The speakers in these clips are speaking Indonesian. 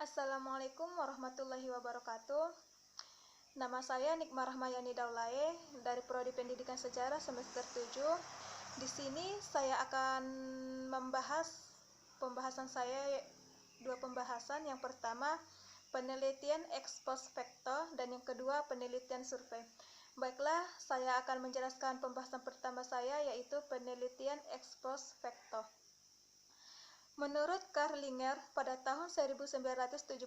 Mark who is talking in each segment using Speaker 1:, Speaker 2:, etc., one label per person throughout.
Speaker 1: Assalamualaikum warahmatullahi wabarakatuh. Nama saya Nikmah Rahmayani Daulae dari Prodi Pendidikan Sejarah semester 7. Di sini saya akan membahas dua pembahasan. Yang pertama, penelitian ex post facto, dan yang kedua, penelitian survei. Baiklah, saya akan menjelaskan pembahasan pertama saya, yaitu penelitian ex post facto. Menurut Karlinger, pada tahun 1973,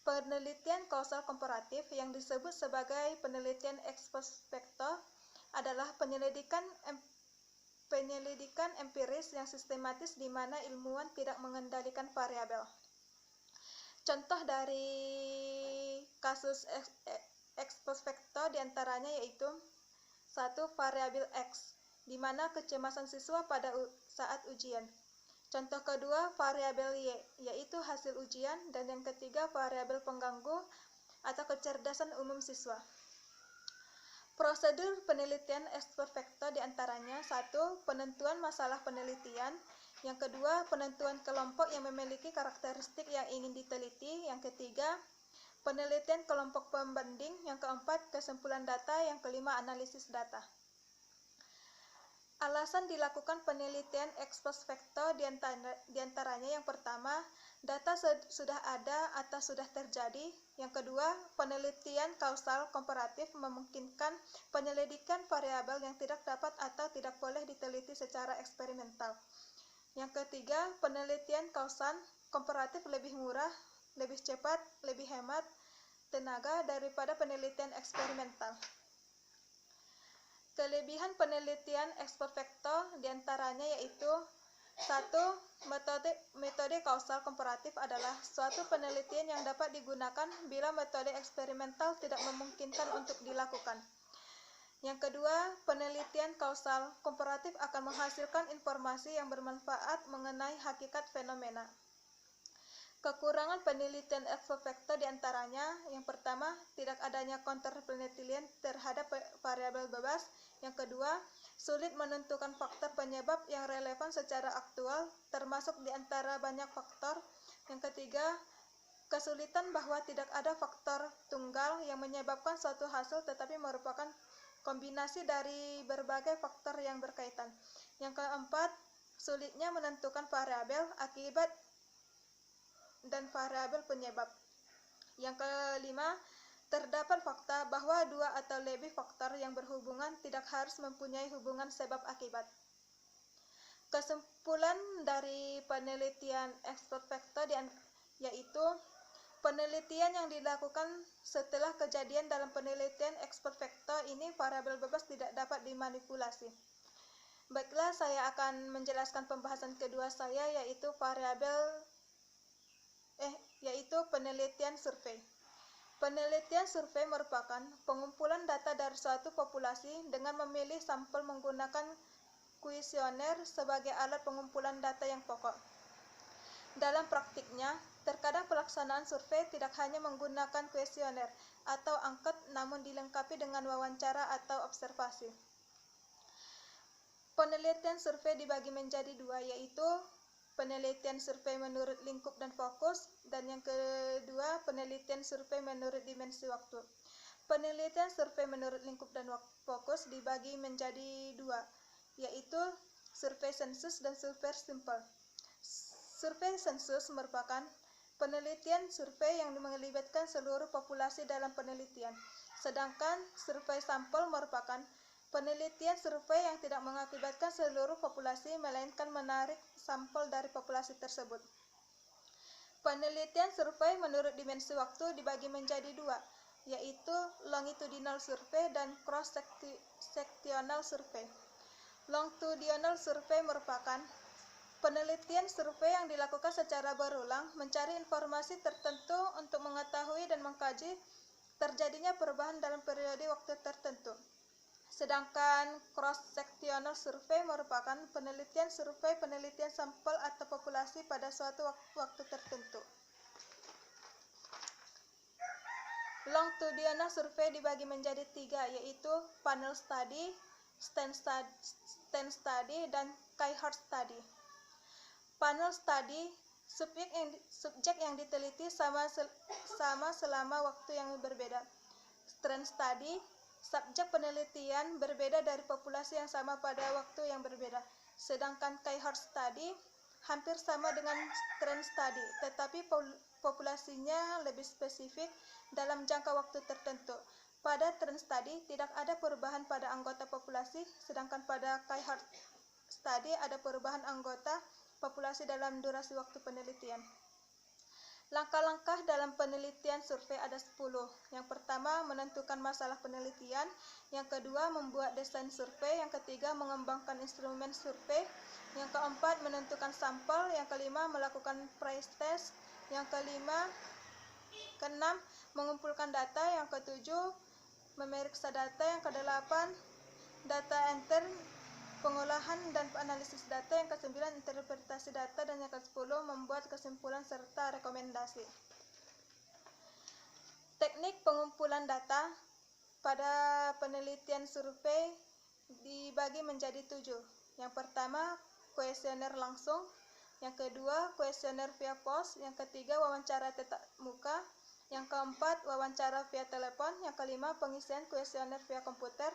Speaker 1: penelitian kausal komparatif yang disebut sebagai penelitian ex post facto adalah penyelidikan empiris yang sistematis di mana ilmuwan tidak mengendalikan variabel. Contoh dari kasus ex post facto diantaranya yaitu 1. Variabel X, di mana kecemasan siswa pada saat ujian. Contoh kedua, variabel Y, yaitu hasil ujian, dan yang ketiga, variabel pengganggu atau kecerdasan umum siswa. Prosedur penelitian ex post facto diantaranya 1. Penentuan masalah penelitian. Yang kedua, penentuan kelompok yang memiliki karakteristik yang ingin diteliti. Yang ketiga, penelitian kelompok pembanding. Yang keempat, kesimpulan data. Yang kelima, analisis data. Alasan dilakukan penelitian ex post facto diantaranya yang pertama, data sudah ada atau sudah terjadi. Yang kedua, penelitian kausal komparatif memungkinkan penyelidikan variabel yang tidak dapat atau tidak boleh diteliti secara eksperimental. Yang ketiga, penelitian kausal komparatif lebih murah, lebih cepat, lebih hemat tenaga daripada penelitian eksperimental. Kelebihan penelitian ex post facto diantaranya yaitu 1. Metode kausal komparatif adalah suatu penelitian yang dapat digunakan bila metode eksperimental tidak memungkinkan untuk dilakukan. Yang kedua, penelitian kausal komparatif akan menghasilkan informasi yang bermanfaat mengenai hakikat fenomena. Kekurangan penelitian ex post facto diantaranya yang pertama, tidak adanya counter penelitian terhadap variabel bebas. Yang kedua, sulit menentukan faktor penyebab yang relevan secara aktual, termasuk di antara banyak faktor. Yang ketiga, kesulitan bahwa tidak ada faktor tunggal yang menyebabkan suatu hasil, tetapi merupakan kombinasi dari berbagai faktor yang berkaitan. Yang keempat, sulitnya menentukan variabel akibat dan variabel penyebab. Yang kelima, terdapat fakta bahwa dua atau lebih faktor yang berhubungan tidak harus mempunyai hubungan sebab akibat. Kesimpulan dari penelitian ex post facto yaitu penelitian yang dilakukan setelah kejadian dalam penelitian ex post facto ini variabel bebas tidak dapat dimanipulasi. Baiklah, saya akan menjelaskan pembahasan kedua saya yaitu penelitian survei. Penelitian survei merupakan pengumpulan data dari suatu populasi dengan memilih sampel menggunakan kuesioner sebagai alat pengumpulan data yang pokok. Dalam praktiknya, terkadang pelaksanaan survei tidak hanya menggunakan kuesioner atau angket, namun dilengkapi dengan wawancara atau observasi. Penelitian survei dibagi menjadi dua, yaitu penelitian survei menurut lingkup dan fokus, dan yang kedua, penelitian survei menurut dimensi waktu. Penelitian survei menurut lingkup dan fokus dibagi menjadi dua, yaitu survei sensus dan survei simpel. Survei sensus merupakan penelitian survei yang melibatkan seluruh populasi dalam penelitian, sedangkan survei sampel merupakan penelitian survei yang tidak mengakibatkan seluruh populasi, melainkan menarik sampel dari populasi tersebut. Penelitian survei menurut dimensi waktu dibagi menjadi dua, yaitu longitudinal survei dan cross-sectional survey. Longitudinal survey merupakan penelitian survei yang dilakukan secara berulang, mencari informasi tertentu untuk mengetahui dan mengkaji terjadinya perubahan dalam periode waktu tertentu. Sedangkan cross-sectional survey merupakan penelitian survei penelitian sampel atau populasi pada suatu waktu tertentu. Longitudinal survey dibagi menjadi tiga, yaitu panel study, stand study, dan cohort study. Panel study Subjek yang diteliti sama selama waktu yang berbeda. Trend study, subjek penelitian berbeda dari populasi yang sama pada waktu yang berbeda. Sedangkan cohort study hampir sama dengan trend study, tetapi populasinya lebih spesifik dalam jangka waktu tertentu. Pada trend study tidak ada perubahan pada anggota populasi, sedangkan pada cohort study ada perubahan anggota populasi dalam durasi waktu penelitian. Langkah-langkah dalam penelitian survei ada 10. Yang pertama, menentukan masalah penelitian. Yang kedua, membuat desain survei. Yang ketiga, mengembangkan instrumen survei. Yang keempat, menentukan sampel. Yang kelima, melakukan price test. Yang keenam, mengumpulkan data. Yang ketujuh, memeriksa data. Yang kedelapan, data enter, pengolahan dan analisis data. Yang ke-9, interpretasi data. Dan yang ke-10, membuat kesimpulan serta rekomendasi. Teknik pengumpulan data pada penelitian survei dibagi menjadi 7. Yang pertama, kuesioner langsung. Yang kedua, kuesioner via pos. Yang ketiga, wawancara tatap muka. Yang keempat, wawancara via telepon. Yang kelima, pengisian kuesioner via komputer.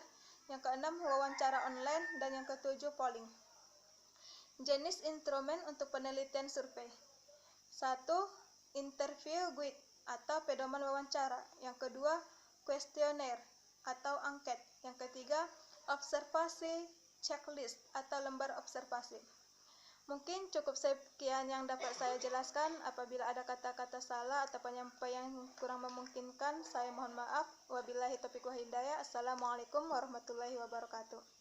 Speaker 1: Yang keenam, wawancara online. Dan yang ketujuh, polling. Jenis instrumen untuk penelitian survei. 1. Interview guide atau pedoman wawancara. Yang kedua, kuesioner atau angket. Yang ketiga, observasi checklist atau lembar observasi. Mungkin cukup sekian yang dapat saya jelaskan. Apabila ada kata-kata salah atau penyampaian yang kurang memungkinkan, saya mohon maaf. Wabillahi taufiq wal hidayah. Assalamualaikum warahmatullahi wabarakatuh.